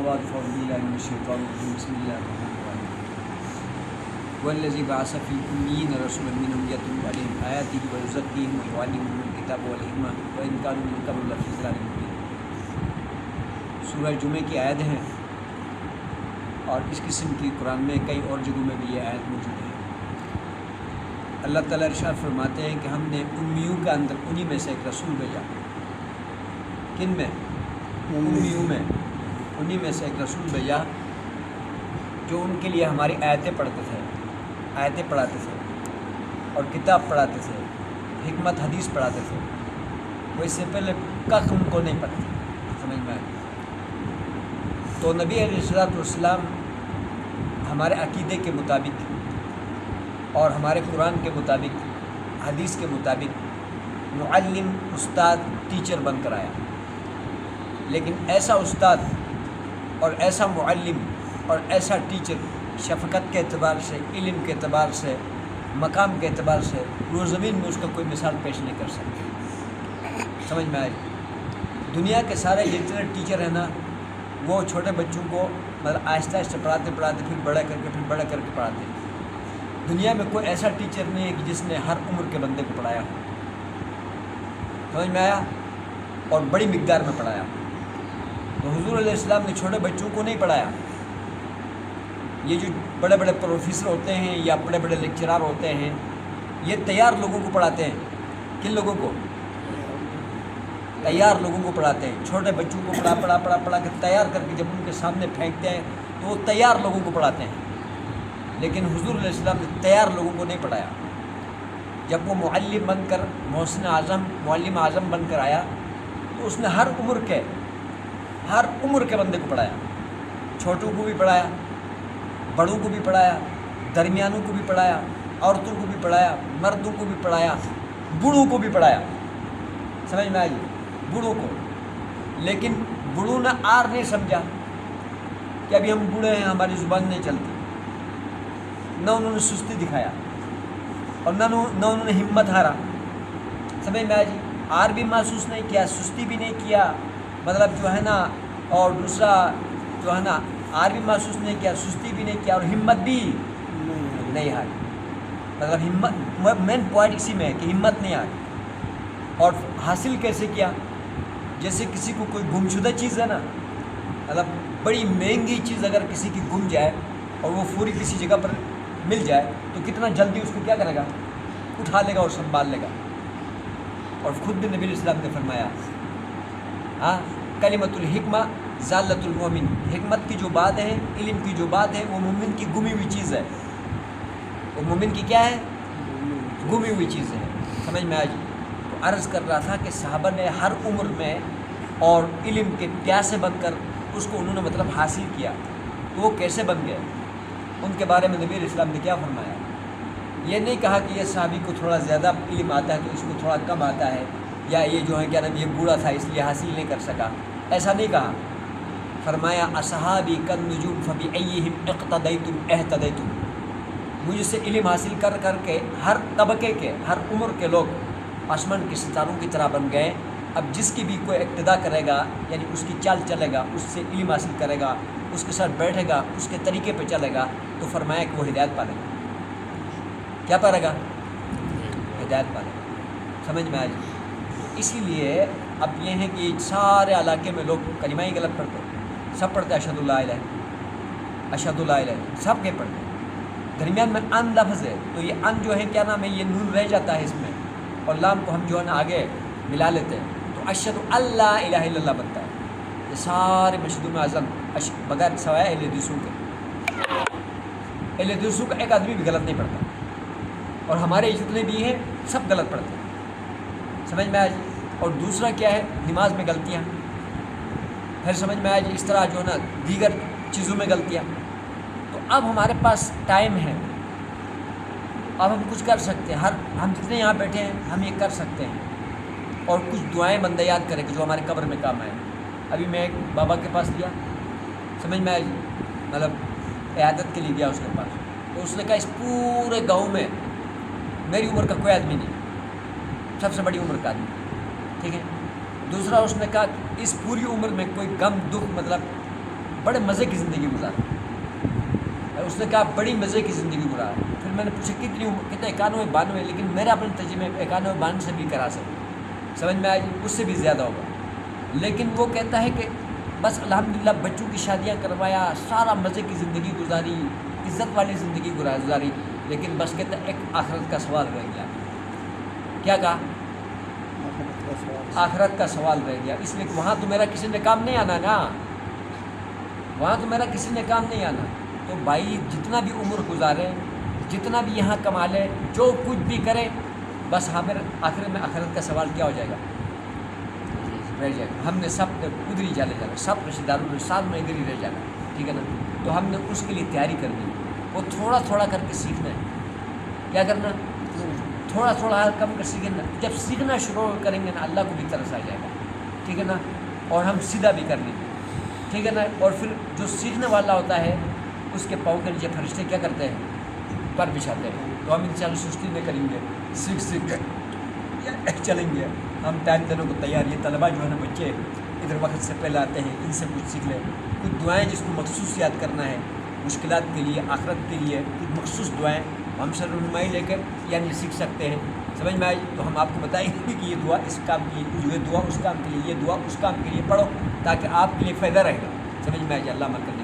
بعد فأعوذ بالله من الشيطان الرجيم بسم الله الرحمن الرحيم والذي بعث في الأميين رسولا منهم يتلو عليهم آياته ويزكيهم ويعلمهم الكتاب والحكمة وإن كانوا من قبل لفي ضلال مبين۔ سورہ جمعہ کی آیت ہے اور اس قسم کی قرآن میں کئی اور جگہوں میں بھی یہ آیت موجود ہے۔ اللہ تعالیٰ ارشاد فرماتے ہیں کہ ہم نے امیوں کے اندر انہی میں سے ایک رسول بھیجا۔ کن میں؟ امیوں میں، انہی میں سے ایک رسول بھیجا جو ان کے لیے ہماری آیتیں پڑھتے تھے، آیتیں پڑھاتے تھے اور کتاب پڑھاتے تھے، حکمت حدیث پڑھاتے تھے۔ وہ اس سے پہلے کخ ان کو نہیں پڑھتے، سمجھ میں آئے؟ تو نبی علیہ السلام ہمارے عقیدے کے مطابق اور ہمارے قرآن کے مطابق، حدیث کے مطابق معلم، استاد، ٹیچر بن کر آیا۔ لیکن ایسا استاد اور ایسا معلم اور ایسا ٹیچر شفقت کے اعتبار سے، علم کے اعتبار سے، مقام کے اعتبار سے روز زمین میں اس کا کوئی مثال پیش نہیں کر سکتے۔ سمجھ میں آئی؟ دنیا کے سارے جتنے ٹیچر ہیں نا، وہ چھوٹے بچوں کو مطلب آہستہ آہستہ پڑھاتے پھر بڑا کر کے پڑھاتے ہیں۔ دنیا میں کوئی ایسا ٹیچر نہیں ہے کہ جس نے ہر عمر کے بندے کو پڑھایا ہو۔ سمجھ میں آیا؟ اور بڑی مقدار میں پڑھایا۔ تو حضور علیہ السلام نے چھوٹے بچوں کو نہیں پڑھایا۔ یہ جو بڑے بڑے پروفیسر ہوتے ہیں یا بڑے بڑے لیکچرار ہوتے ہیں، یہ تیار لوگوں کو پڑھاتے ہیں۔ کن لوگوں کو؟ تیار لوگوں کو پڑھاتے ہیں۔ چھوٹے بچوں کو پڑھا کے تیار کر کے جب ان کے سامنے پھینکتے ہیں تو وہ تیار لوگوں کو پڑھاتے ہیں۔ لیکن حضور علیہ السلام نے تیار لوگوں کو نہیں پڑھایا۔ جب وہ معلم بن کر، محسن اعظم، معلم اعظم بن کر آیا تو اس نے ہر عمر کے بندے کو پڑھایا۔ چھوٹوں کو بھی پڑھایا، بڑوں کو بھی پڑھایا، درمیانوں کو بھی پڑھایا، عورتوں کو بھی پڑھایا، مردوں کو بھی پڑھایا، بوڑھوں کو بھی پڑھایا۔ سمجھ میں آئی؟ بوڑھوں کو۔ لیکن بوڑھوں نے آر نہیں سمجھا کہ ابھی ہم بوڑھے ہیں، ہماری زبان نہیں چلتی۔ نہ انہوں نے سستی دکھایا اور نہ انہوں نے ہمت ہارا۔ سمجھ میں آئی؟ آر بھی محسوس نہیں کیا، سستی بھی نہیں کیا، مطلب جو ہے نا، اور دوسرا جو ہے نا، آر بھی محسوس نہیں کیا، سستی بھی نہیں کیا، اور ہمت بھی نہیں ہاری۔ مطلب ہمت، مین پوائنٹ اسی میں ہے کہ ہمت نہیں ہاری۔ اور حاصل کیسے کیا؟ جیسے کسی کو کوئی گمشدہ چیز ہے نا، مطلب بڑی مہنگی چیز اگر کسی کی گم جائے اور وہ فوری کسی جگہ پر مل جائے تو کتنا جلدی اس کو کیا کرے گا؟ اٹھا لے گا اور سنبھال لے گا۔ اور خود بھی نبی علیہ السلام نے فرمایا، کلمۃ الحکمہ ضالۃ المومن، حکمت کی جو بات ہے، علم کی جو بات ہے، وہ مومن کی گمی ہوئی چیز ہے۔ وہ مومن کی کیا ہے؟ گمی ہوئی چیز ہے۔ سمجھ میں آئی؟ تو عرض کر رہا تھا کہ صحابہ نے ہر عمر میں اور علم کے پیاسے بن کر اس کو انہوں نے مطلب حاصل کیا۔ تو وہ کیسے بن گئے؟ ان کے بارے میں نبی علیہ السلام نے کیا فرمایا؟ یہ نہیں کہا کہ یہ صحابی کو تھوڑا زیادہ علم آتا ہے تو اس کو تھوڑا کم آتا ہے، یا یہ جو ہے کیا نام، یہ بوڑھا تھا اس لیے حاصل نہیں کر سکا۔ ایسا نہیں کہا۔ فرمایا اصحابی کالنجوم فبأیہم اقتدیتم اہتدیتم، مجھ سے علم حاصل کر کے ہر طبقے کے، ہر عمر کے لوگ آسمان کے ستاروں کی طرح بن گئے۔ اب جس کی بھی کوئی اقتدا کرے گا، یعنی اس کی چال چلے گا، اس سے علم حاصل کرے گا، اس کے ساتھ بیٹھے گا، اس کے طریقے پہ چلے گا، تو فرمایا کہ وہ ہدایت پالے گا۔ کیا پائے گا؟ ہدایت پالے گا۔ سمجھ میں آئی؟ اسی لیے اب یہ ہے کہ سارے علاقے میں لوگ کلمہ ہی غلط پڑھتے ہیں۔ سب پڑھتے ہیں اشہد اللہ الہ، اشہد اللہ الہ، سب کے پڑھتے ہیں۔ درمیان میں ان لفظ ہے تو یہ ان جو ہے کیا نام ہے، یہ نون رہ جاتا ہے اس میں، اور لام کو ہم جو ہے نا آگے ملا لیتے ہیں تو اشہد اللہ الہ الا اللہ بنتا ہے۔ یہ سارے مشہدوں میں اعظم بغیر سوائے اہل حدیثوں کے، اہل حدیثوں کا ایک آدمی بھی غلط نہیں پڑھتا، اور ہمارے جتنے بھی ہیں سب غلط پڑھتے ہیں۔ سمجھ میں آئی؟ اور دوسرا کیا ہے؟ نماز میں غلطیاں، پھر سمجھ میں آئی اس طرح جو ہے نا دیگر چیزوں میں غلطیاں۔ تو اب ہمارے پاس ٹائم ہے، اب ہم کچھ کر سکتے ہیں، ہم جتنے یہاں بیٹھے ہیں ہم یہ کر سکتے ہیں، اور کچھ دعائیں بندہ یاد کرے کہ جو ہمارے قبر میں کام آئے۔ ابھی میں ایک بابا کے پاس گیا، سمجھ میں آئی، مطلب عیادت کے لیے گیا اس کے پاس، تو اس نے کہا اس پورے گاؤں میں میری عمر کا کوئی آدمی نہیں، سب سے بڑی عمر کا آدمی، ٹھیک ہے۔ دوسرا اس نے کہا اس پوری عمر میں کوئی غم دکھ مطلب بڑے مزے کی زندگی گزاری. اس نے کہا بڑی مزے کی زندگی گزار. پھر میں نے پوچھا کتنی عمر؟ کہتا 91 92، لیکن میرا اپنے ترجمے 91 92 سے بھی کرا سمجھ میں آئی، اس سے بھی زیادہ ہوگا. لیکن وہ کہتا ہے کہ بس الحمدللہ بچوں کی شادیاں کروایا، سارا مزے کی زندگی گزاری، عزت والی زندگی گزاری، لیکن بس کہتا ہے ایک آخرت کا سوال رہ گیا. کیا کہا؟ آخرت کا سوال رہ گیا. اس لیے کہ وہاں تو میرا کسی نے کام نہیں آنا نا، وہاں تو میرا کسی نے کام نہیں آنا. تو بھائی جتنا بھی عمر گزارے، جتنا بھی یہاں کما لے، جو کچھ بھی کرے، بس ہمیں آخر میں آخرت کا سوال کیا ہو جائے گا؟ رہ جائے گا. ہم نے سب ادھر ہی جانا، سب رشتہ داروں نے سال میں ادھر ہی رہ جانا، ٹھیک ہے نا. تو ہم نے اس کے لیے تیاری کرنی ہے. وہ تھوڑا تھوڑا کر کے سیکھنا ہے. کیا کرنا؟ تھوڑا تھوڑا کم کر سیکھنا. جب سیکھنا شروع کریں گے نا، اللہ کو بھی ترس آ جائے گا، ٹھیک ہے نا. اور ہم سیدھا بھی کر لیں گے، ٹھیک ہے نا. اور پھر جو سیکھنے والا ہوتا ہے اس کے پاؤں کے نیچے فرشتے کیا کرتے ہیں؟ پر بچھاتے ہیں. تو ہم انشاءاللہ سستی نہیں کریں گے، سیکھ کے چلیں گے. ہم ٹائم دینے کو تیار. یہ طلبا جو ہے نا، بچے ادھر وقت سے پہلے آتے ہیں، ان سے کچھ سیکھ لیں. کچھ دعائیں جس کو مخصوص یاد کرنا ہے مشکلات کے لیے، آخرت کے لیے، کچھ مخصوص دعائیں ہم سے رہنمائی لے کر یعنی سیکھ سکتے ہیں. سمجھ میں آئی؟ تو ہم آپ کو بتائیں گے کہ یہ دعا اس کام کے لیے، یہ دعا اس کام کے لیے، یہ دعا اس کام کے لیے پڑھو، تاکہ آپ کے لیے فائدہ رہے گا. سمجھ میں آئی؟ اللہ عمل کرنے